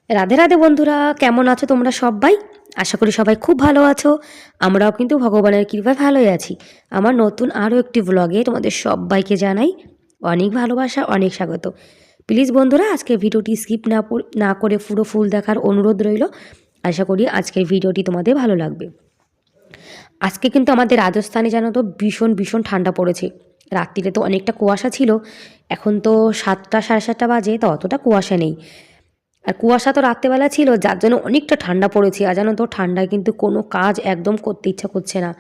রাধে রাধে বন্ধুরা, কেমন আছো তোমরা সবাই? আশা করি সবাই খুব ভালো আছো। আমরাও কিন্তু ভগবানের কৃপায় ভালোই আছি। আমার নতুন আরও একটি ব্লগে তোমাদের সবাইকে জানাই অনেক ভালোবাসা, অনেক স্বাগত। প্লিজ বন্ধুরা, আজকে ভিডিওটি স্কিপ না করে পুরো ফুল দেখার অনুরোধ রইল। আশা করি আজকের ভিডিওটি তোমাদের ভালো লাগবে। আজকে কিন্তু আমাদের রাজস্থানে জানো তো ভীষণ ভীষণ ঠান্ডা পড়েছে। রাত্রিরে তো অনেকটা কুয়াশা ছিল, এখন তো 7টা সাড়ে 7টা বাজে, তো অতটা কুয়াশা নেই। আর কুয়াশা তো রাত্রেবেলা ছিল, যার জন্য অনেকটা ঠান্ডা পড়েছে। আর জানো তো ঠান্ডায় কিন্তু কোনো কাজ একদম করতে ইচ্ছা করছে না।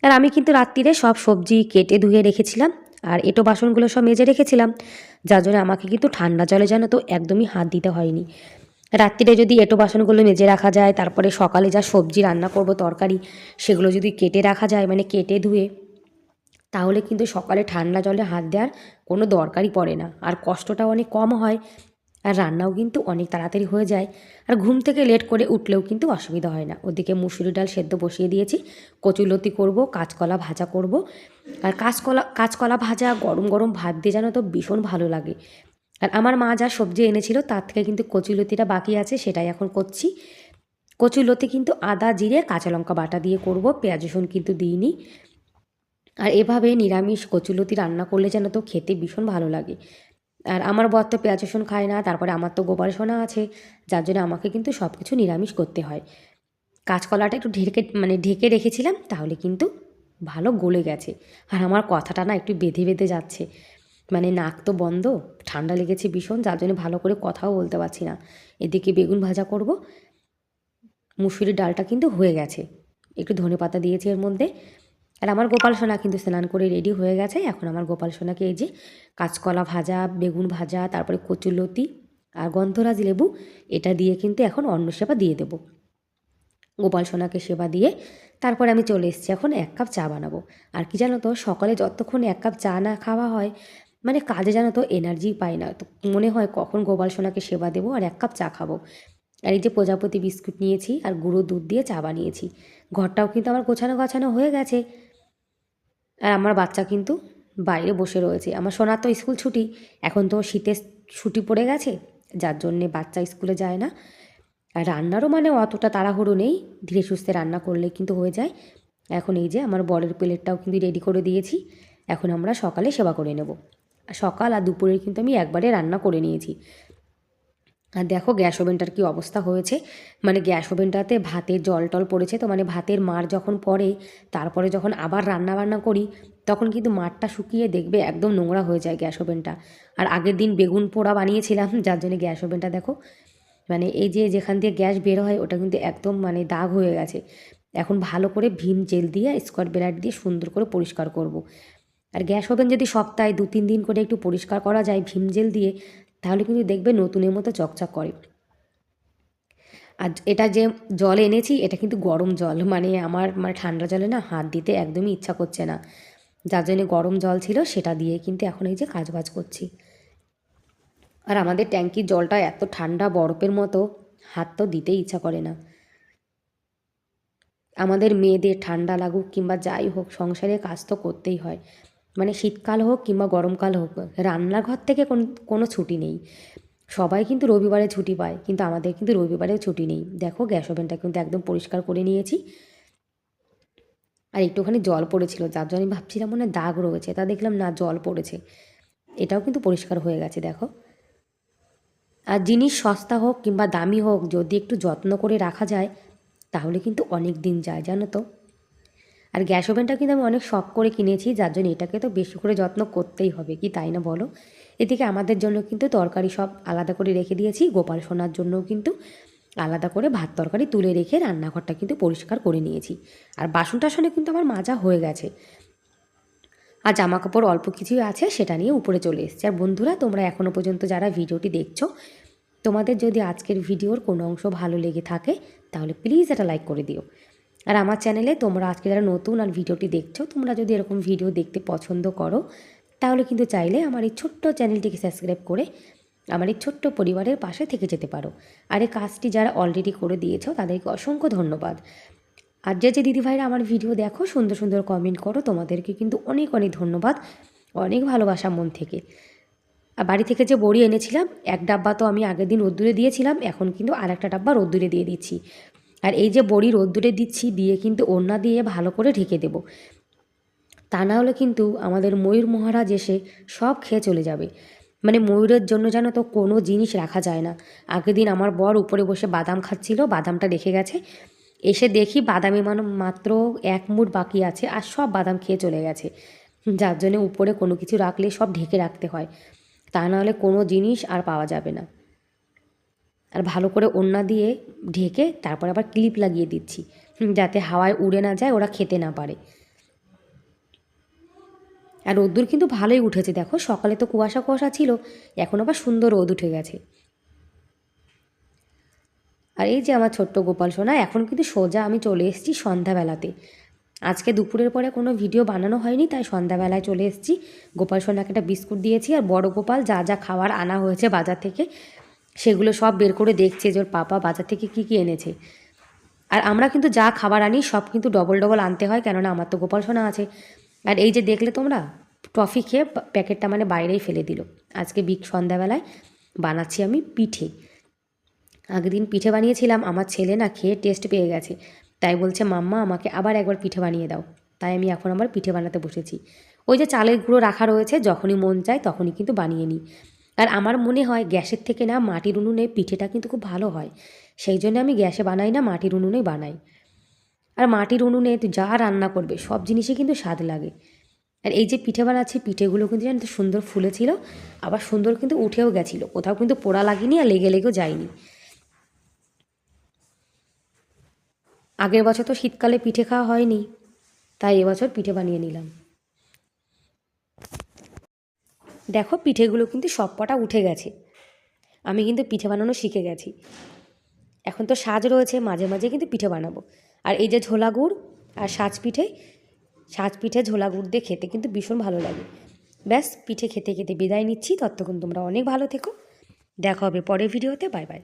আর আমি কিন্তু রাত্রিরে সব সবজি কেটে ধুয়ে রেখেছিলাম, আর এঁটো বাসনগুলো সব মেজে রেখেছিলাম, যার জন্য আমাকে কিন্তু ঠান্ডা জলে জানো তো একদমই হাত দিতে হয়নি। রাত্রিরে যদি এঁটো বাসনগুলো মেজে রাখা যায়, তারপরে সকালে যা সবজি রান্না করব তরকারি, সেগুলো যদি কেটে রাখা যায়, মানে কেটে ধুয়ে, তাহলে কিন্তু সকালে ঠান্ডা জলে হাত দেওয়ার কোনো দরকারই পড়ে না, আর কষ্টটাও অনেক কম হয়, আর রান্নাও কিন্তু অনেক তাড়াতাড়ি হয়ে যায়। আর ঘুম থেকে লেট করে উঠলেও কিন্তু অসুবিধা হয় না। ওদিকে মুসুরি ডাল সেদ্ধ বসিয়ে দিয়েছি, কচুলতি করব, কাঁচকলা ভাজা করব। আর কাঁচকলা ভাজা গরম গরম ভাত দিয়ে জানো তো ভীষণ ভালো লাগে। আর আমার মা যা সবজি এনেছিল তার থেকে কিন্তু কচুলতিটা বাকি আছে, সেটাই এখন করছি। কচুলতি কিন্তু আদা জিরে কাঁচা লঙ্কা বাটা দিয়ে করব, পেঁয়াজ রসুন কিন্তু দিইনি। আর এভাবে নিরামিষ কচুলতি রান্না করলে যেন তো খেতে ভীষণ ভালো লাগে। আর আমার বর তো পেঁয়াজ রসুন খায় না, তারপরে আমার তো গোপাল সোনা আছে, যার জন্য আমাকে কিন্তু সব কিছু নিরামিষ করতে হয়। কাঁচকলাটা একটু ঢেকে রেখেছিলাম, তাহলে কিন্তু ভালো গলে গেছে। আর আমার কথাটা না একটু বেঁধে বেঁধে যাচ্ছে, মানে নাক তো বন্ধ, ঠান্ডা লেগেছে ভীষণ, যার জন্য ভালো করে কথাও বলতে পারছি না। এদিকে বেগুন ভাজা করব, মুসুরির ডালটা কিন্তু হয়ে গেছে, একটু ধনেপাতা দিয়েছি এর মধ্যে। আর আমার গোপাল সোনা কিন্তু স্নান করে রেডি হয়ে গেছে। এখন আমার গোপাল সোনাকে এই যে কাঁচকলা ভাজা, বেগুন ভাজা, তারপরে কচুলতি আর গন্ধরাজ লেবু, এটা দিয়ে কিন্তু এখন অন্ন সেবা দিয়ে দেবো। গোপাল সোনাকে সেবা দিয়ে তারপরে আমি চলে এসেছি, এখন 1 কাপ চা বানাবো। আর কি জানো তো, সকালে যতক্ষণ 1 কাপ চা না খাওয়া হয়, মানে কাজে জানো তো এনার্জি পাই না, তো মনে হয় কখন গোপাল সোনাকে সেবা দেবো আর 1 কাপ চা খাবো। আর এই যে প্রজাপতি বিস্কুট নিয়েছি আর গুঁড়ো দুধ দিয়ে চা বানিয়েছি। ঘরটাও কিন্তু আমার গোছানো গাছানো হয়ে গেছে। আর আমার বাচ্চা কিন্তু বাইরে বসে রয়েছে। আমার সোনার তো স্কুল ছুটি, এখন তো শীতের ছুটি পড়ে গেছে, যার জন্যে বাচ্চা স্কুলে যায় না। আর রান্নারও মানে অতটা তাড়াহুড়ো নেই, ধীরে সুস্থে রান্না করলে কিন্তু হয়ে যায়। এখন এই যে আমার বরের প্লেটটাও কিন্তু রেডি করে দিয়েছি, এখন আমরা সকালে সেবা করে নেব। সকাল আর দুপুরের কিন্তু আমি একবারে রান্না করে নিয়েছি। আর দেখো গ্যাস ওভেনটার কী অবস্থা হয়েছে, মানে গ্যাস ওভেনটাতে ভাতের জল টল পড়েছে, তো মানে ভাতের মার যখন পড়ে, তারপরে যখন আবার রান্না বান্না করি, তখন কিন্তু মারটা শুকিয়ে দেখবে একদম নোংরা হয়ে যায় গ্যাস ওভেনটা। আর আগের দিন বেগুন পোড়া বানিয়েছিলাম, যার জন্য গ্যাস ওভেনটা দেখো, মানে এই যে যেখান দিয়ে গ্যাস বের হয় ওটা কিন্তু একদম মানে দাগ হয়ে গেছে। এখন ভালো করে ভীম জেল দিয়ে স্কচ ব্রাইট দিয়ে সুন্দর করে পরিষ্কার করব। আর গ্যাস ওভেন যদি সপ্তাহে 2-3 দিন করে একটু পরিষ্কার করা যায় ভীম জেল দিয়ে, তাহলে কিন্তু দেখবে নতুনের মতো চকচক করে। আর এটা যে জল এনেছি এটা কিন্তু গরম জল, মানে আমার মানে ঠান্ডা জলে না হাত দিতে একদমই ইচ্ছা করছে না, যার জন্য গরম জল ছিল সেটা দিয়ে কিন্তু এখন এই যে কাজবাজ করছি। আর আমাদের ট্যাঙ্কির জলটা এত ঠান্ডা বরফের মতো, হাত তো দিতেই ইচ্ছা করে না। আমাদের মেয়েদের ঠান্ডা লাগুক কিংবা যাই হোক, সংসারে কাজ তো করতেই হয়, মানে শীতকাল হোক কিংবা গরমকাল হোক, রান্নাঘর থেকে কোনো ছুটি নেই। সবাই কিন্তু রবিবারে ছুটি পায়, কিন্তু আমাদের কিন্তু রবিবারেও ছুটি নেই। দেখো গ্যাস ওভেনটা কিন্তু একদম পরিষ্কার করে নিয়েছি। আর একটুখানি জল পড়েছিল, যার জন্য আমি ভাবছিলাম মনে হয় দাগ রয়েছে, তা দেখলাম না, জল পড়েছে। এটাও কিন্তু পরিষ্কার হয়ে গেছে দেখো। আর জিনিস সস্তা হোক কিংবা দামি হোক, যদি একটু যত্ন করে রাখা যায়, তাহলে কিন্তু অনেক দিন যায় জানো তো। আর গ্যাস ওভেনটা কিন্তু আমি অনেক শখ করে কিনেছি, যার জন্য এটাকে তো বেশি করে যত্ন করতেই হবে, কি তাই না বলো। এদিকে আমাদের জন্য কিন্তু তরকারি সব আলাদা করে রেখে দিয়েছি, গোপাল সোনার জন্যও কিন্তু আলাদা করে ভাত তরকারি তুলে রেখে রান্নাঘরটা কিন্তু পরিষ্কার করে নিয়েছি। আর বাসন টাসনে কিন্তু আমার মাজা হয়ে গেছে। আর জামা কাপড় অল্প কিছুই আছে, সেটা নিয়ে উপরে চলে এসেছি। আর বন্ধুরা, তোমরা এখনও পর্যন্ত যারা ভিডিওটি দেখছো, তোমাদের যদি আজকের ভিডিওর কোনো অংশ ভালো লেগে থাকে, তাহলে প্লিজ এটা লাইক করে দিও। আর আমার চ্যানেলে তোমরা আজকে যারা নতুন আর ভিডিওটি দেখছো, তোমরা যদি এরকম ভিডিও দেখতে পছন্দ করো, তাহলে কিন্তু চাইলে আমার এই ছোট্ট চ্যানেলটিকে সাবস্ক্রাইব করে আমার এই ছোট্ট পরিবারের পাশে থেকে যেতে পারো। আর এই কাজটি যারা অলরেডি করে দিয়েছো তাদেরকে অসংখ্য ধন্যবাদ। আর যে দিদিভাইরা আমার ভিডিও দেখো, সুন্দর সুন্দর কমেন্ট করো, তোমাদেরকে কিন্তু অনেক অনেক ধন্যবাদ, অনেক ভালোবাসা মন থেকে। আর বাড়ি থেকে যে বড়ি এনেছিলাম এক ডাব্বা তো আমি আগের দিন রোদ্দুরে দিয়েছিলাম, এখন কিন্তু আর একটা ডাব্বা রোদ্দুরে দিয়ে দিচ্ছি। আর এই যে বড়ি রোদ্দুরে দিচ্ছি দিয়ে কিন্তু ওড়না দিয়ে ভালো করে ঢেকে দেবো, তা না হলে কিন্তু আমাদের ময়ূর মহারাজ এসে সব খেয়ে চলে যাবে। মানে ময়ূরের জন্য যেন তো কোনো জিনিস রাখা যায় না। আগের দিন আমার বর উপরে বসে বাদাম খাচ্ছিল, বাদামটা রেখে গেছে, এসে দেখি বাদামে মাত্র এক মুঠ বাকি আছে আর সব বাদাম খেয়ে চলে গেছে। যার জন্যে উপরে কোনো কিছু রাখলে সব ঢেকে রাখতে হয়, তা নাহলে কোনো জিনিস আর পাওয়া যাবে না। আর ভালো করে ওড়না দিয়ে ঢেকে তারপর আবার ক্লিপ লাগিয়ে দিচ্ছি, যাতে হাওয়ায় উড়ে না যায়, ওরা খেতে না পারে। আর রোদ্দুর কিন্তু ভালোই উঠেছে, দেখো সকালে তো কুয়াশা কুয়াশা ছিল, এখন আবার সুন্দর রোদ উঠে গেছে। আর এই যে আমার ছোট্ট গোপাল সোনা, এখন কিন্তু সোজা আমি চলে এসেছি সন্ধ্যাবেলাতে। আজকে দুপুরের পরে কোনো ভিডিও বানানো হয়নি, তাই সন্ধ্যাবেলায় চলে এসেছি। গোপাল সোনাকে একটা বিস্কুট দিয়েছি, আর বড় গোপাল যা যা খাবার আনা হয়েছে বাজার থেকে সেগুলো সব বের করে দেখছে যে ওর পাপা বাজার থেকে কী কী এনেছে। আর আমরা কিন্তু যা খাবার আনি সব কিন্তু ডবল ডবল আনতে হয়, কেননা আমার তো গোপাল সোনা আছে। আর এই যে দেখলে তোমরা, টফি খেয়ে প্যাকেটটা মানে বাইরেই ফেলে দিল। আজকে সন্ধ্যাবেলায় বানাচ্ছি আমি পিঠে। আগের দিন পিঠে বানিয়েছিলাম, আমার ছেলে না খেয়ে টেস্ট পেয়ে গেছে, তাই বলছে মাম্মা আমাকে আবার একবার পিঠে বানিয়ে দাও। তাই আমি এখন আবার পিঠে বানাতে বসেছি। ওই যে চালের গুঁড়ো রাখা রয়েছে, যখনই মন চায় তখনই কিন্তু বানিয়ে নিই। আর আমার মনে হয় গ্যাসের থেকে না মাটির উনুনে পিঠেটা কিন্তু খুব ভালো হয়, সেই জন্য আমি গ্যাসে বানাই না, মাটির উনুনেই বানাই। আর মাটির উনুনে যা রান্না করবে সব জিনিসই কিন্তু স্বাদ লাগে। আর এই যে পিঠে বানাচ্ছি, পিঠেগুলো কিন্তু জানি তো সুন্দর ফুলেছিল, আবার সুন্দর কিন্তু উঠেও গেছিলো, কোথাও কিন্তু পোড়া লাগেনি আর লেগে লেগেও যায়নি। আগের বছর তো শীতকালে পিঠে খাওয়া হয়নি, তাই এবছর পিঠে বানিয়ে নিলাম। দেখো পিঠেগুলো কিন্তু সব কটা উঠে গেছে, আমি কিন্তু পিঠে বানানো শিখে গেছি। এখন তো সাজ রয়েছে, মাঝে মাঝে কিন্তু পিঠে বানাবো। আর এই যে ঝোলা গুড় আর সাজ পিঠে ঝোলা গুড় দিয়ে খেতে কিন্তু ভীষণ ভালো লাগে। ব্যাস পিঠে খেতে খেতে বিদায় নিচ্ছি, ততক্ষণ তোমরা অনেক ভালো থেকো, দেখা হবে পরের ভিডিওতে, বাই বাই।